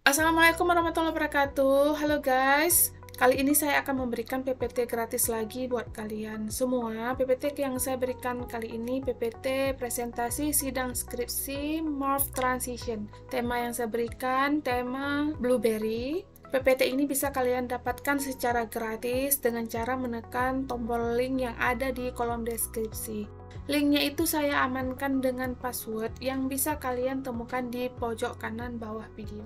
Assalamualaikum warahmatullahi wabarakatuh. Halo guys, kali ini saya akan memberikan PPT gratis lagi buat kalian semua. PPT yang saya berikan kali ini PPT presentasi sidang skripsi Morph Transition. Tema yang saya berikan tema Blueberry. PPT ini bisa kalian dapatkan secara gratis dengan cara menekan tombol link yang ada di kolom deskripsi. Linknya itu saya amankan dengan password yang bisa kalian temukan di pojok kanan bawah video.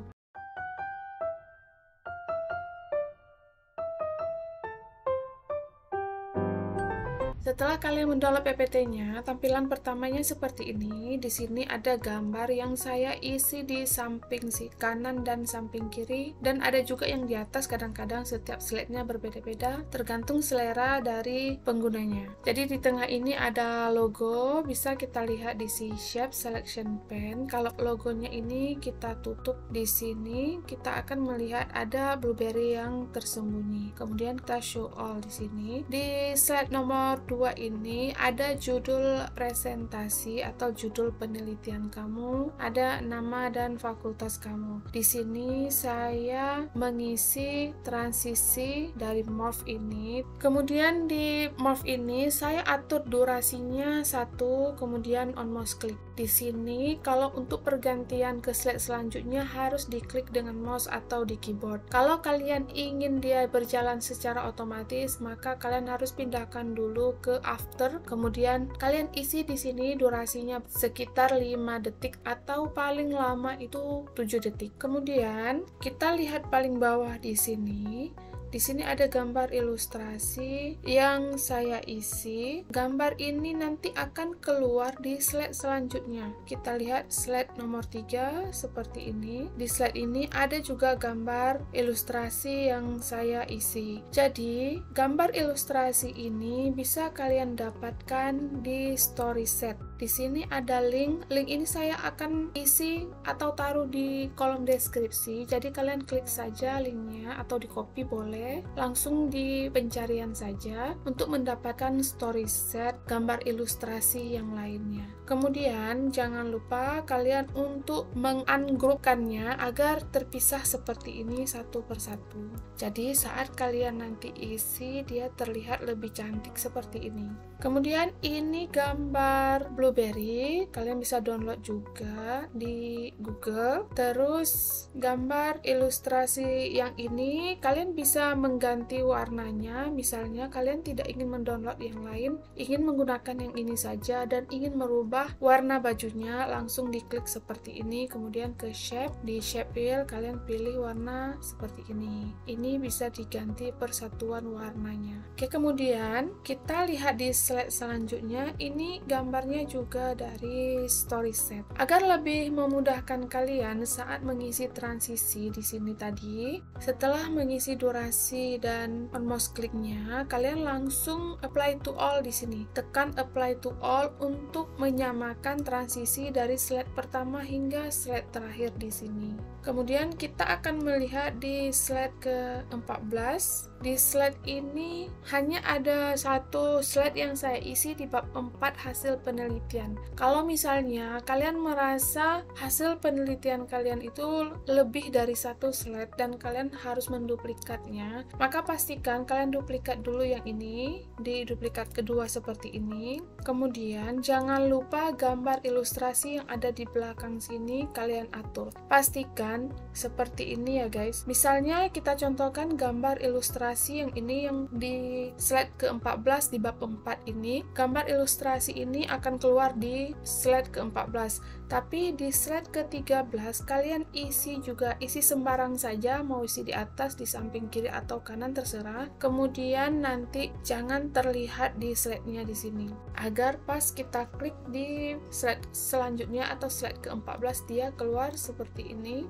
Setelah kalian mendownload PPT-nya, tampilan pertamanya seperti ini. Di sini ada gambar yang saya isi di samping kanan dan samping kiri, dan ada juga yang di atas. Kadang-kadang setiap slide-nya berbeda-beda, tergantung selera dari penggunanya. Jadi di tengah ini ada logo, bisa kita lihat di C-Shape Selection Pen. Kalau logonya ini kita tutup di sini, kita akan melihat ada blueberry yang tersembunyi. Kemudian kita show all di sini. Di slide nomor 2 ini ada judul presentasi atau judul penelitian kamu, ada nama dan fakultas kamu. Di sini saya mengisi transisi dari morph ini. Kemudian di morph ini saya atur durasinya 1, kemudian on mouse click. Di sini kalau untuk pergantian ke slide selanjutnya harus diklik dengan mouse atau di keyboard. Kalau kalian ingin dia berjalan secara otomatis, maka kalian harus pindahkan dulu ke after, kemudian kalian isi di sini durasinya sekitar 5 detik atau paling lama itu 7 detik. Kemudian kita lihat paling bawah di sini. Di sini ada gambar ilustrasi yang saya isi. Gambar ini nanti akan keluar di slide selanjutnya. Kita lihat slide nomor 3 seperti ini. Di slide ini ada juga gambar ilustrasi yang saya isi. Jadi, gambar ilustrasi ini bisa kalian dapatkan di Storyset. Di sini ada link. Link ini saya akan isi atau taruh di kolom deskripsi. Jadi kalian klik saja linknya atau di copy boleh. Langsung di pencarian saja untuk mendapatkan Storyset gambar ilustrasi yang lainnya. Kemudian jangan lupa kalian untuk mengungroupkannya agar terpisah seperti ini satu persatu. Jadi saat kalian nanti isi dia terlihat lebih cantik seperti ini. Kemudian ini gambar blueberry, kalian bisa download juga di Google. Terus gambar ilustrasi yang ini kalian bisa mengganti warnanya. Misalnya kalian tidak ingin mendownload yang lain, ingin menggunakan yang ini saja dan ingin merubah warna bajunya, langsung diklik seperti ini, kemudian ke shape, di shape wheel kalian pilih warna seperti ini. Ini bisa diganti persatuan warnanya. Oke, kemudian kita lihat di slide selanjutnya. Ini gambarnya juga dari Storyset. Agar lebih memudahkan kalian saat mengisi transisi di sini tadi, setelah mengisi durasi dan on mouse click-nya, kalian langsung apply to all di sini. Tekan apply to all untuk menyamakan transisi dari slide pertama hingga slide terakhir di sini. Kemudian kita akan melihat di slide ke-14. Di slide ini hanya ada satu slide yang saya isi di bab 4 hasil penelitian. Kalau misalnya kalian merasa hasil penelitian kalian itu lebih dari satu slide dan kalian harus menduplikatnya, maka pastikan kalian duplikat dulu yang ini, di duplikat kedua seperti ini. Kemudian jangan lupa gambar ilustrasi yang ada di belakang sini kalian atur. Pastikan seperti ini ya guys. Misalnya kita contohkan gambar ilustrasi yang ini yang di slide ke-14 di bab 4 ini. Gambar ilustrasi ini akan keluar di slide ke-14. Tapi di slide ke-13 kalian isi juga, isi sembarang saja, mau isi di atas, di samping kiri atau kanan terserah. Kemudian nanti jangan terlihat di slide-nya di sini. Agar pas kita klik di slide selanjutnya atau slide ke-14 dia keluar seperti ini.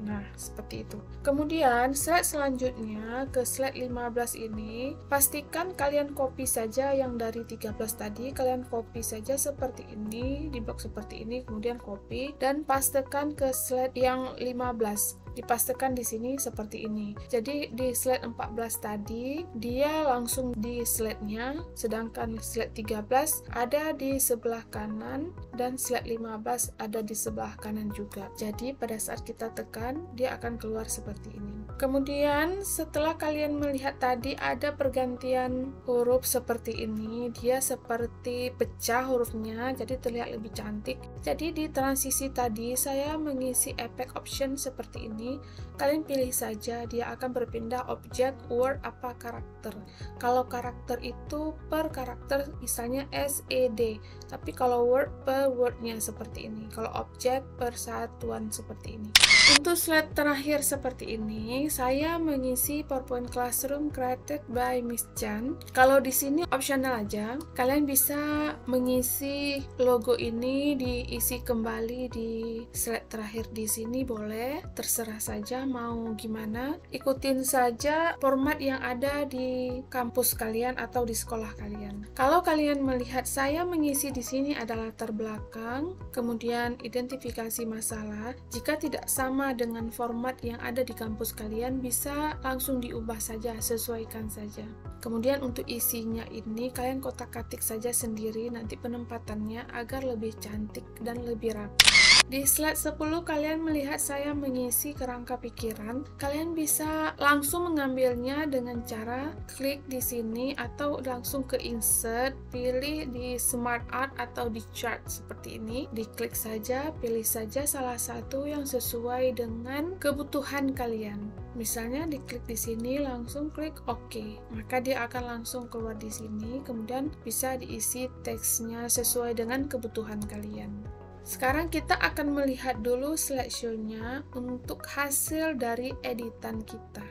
Nah, seperti itu. Kemudian, slide selanjutnya ke slide 15 ini, pastikan kalian copy saja yang dari 13 tadi, kalian copy saja seperti ini, di box seperti ini, kemudian copy, dan pastekan ke slide yang 15. dipastikan di sini seperti ini. Jadi di slide 14 tadi dia langsung di slide-nya, sedangkan slide 13 ada di sebelah kanan dan slide 15 ada di sebelah kanan juga. Jadi pada saat kita tekan dia akan keluar seperti ini. Kemudian setelah kalian melihat tadi ada pergantian huruf seperti ini, dia seperti pecah hurufnya jadi terlihat lebih cantik. Jadi di transisi tadi saya mengisi efek option seperti ini. Kalian pilih saja, dia akan berpindah objek, word, apa karakter. Kalau karakter itu per karakter misalnya SED, tapi kalau word per wordnya seperti ini. Kalau objek per satuan seperti ini. Untuk slide terakhir seperti ini, saya mengisi PowerPoint Classroom created by Miss Chan. Kalau di sini optional aja, kalian bisa mengisi logo ini diisi kembali di slide terakhir di sini boleh, terserah saja mau gimana. Ikutin saja format yang ada di kampus kalian atau di sekolah kalian. Kalau kalian melihat saya mengisi di sini ada latar belakang, kemudian identifikasi masalah. Jika tidak sama dengan format yang ada di kampus kalian, bisa langsung diubah saja, sesuaikan saja. Kemudian untuk isinya ini kalian kotak-katik saja sendiri nanti penempatannya agar lebih cantik dan lebih rapi. Di slide 10 kalian melihat saya mengisi kerangka pikiran. Kalian bisa langsung mengambilnya dengan cara klik di sini atau langsung ke insert, pilih di smart art atau di chart seperti ini. Diklik saja, pilih saja salah satu yang sesuai dengan kebutuhan kalian. Misalnya diklik di sini langsung klik OK, maka dia akan langsung keluar di sini. Kemudian bisa diisi teksnya sesuai dengan kebutuhan kalian. Sekarang kita akan melihat dulu slideshow-nya untuk hasil dari editan kita.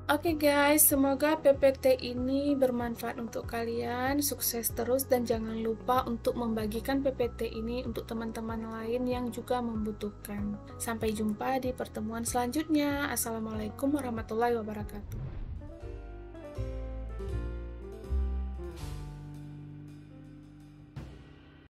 Oke guys, semoga PPT ini bermanfaat untuk kalian, sukses terus dan jangan lupa untuk membagikan PPT ini untuk teman-teman lain yang juga membutuhkan. Sampai jumpa di pertemuan selanjutnya. Assalamualaikum warahmatullahi wabarakatuh.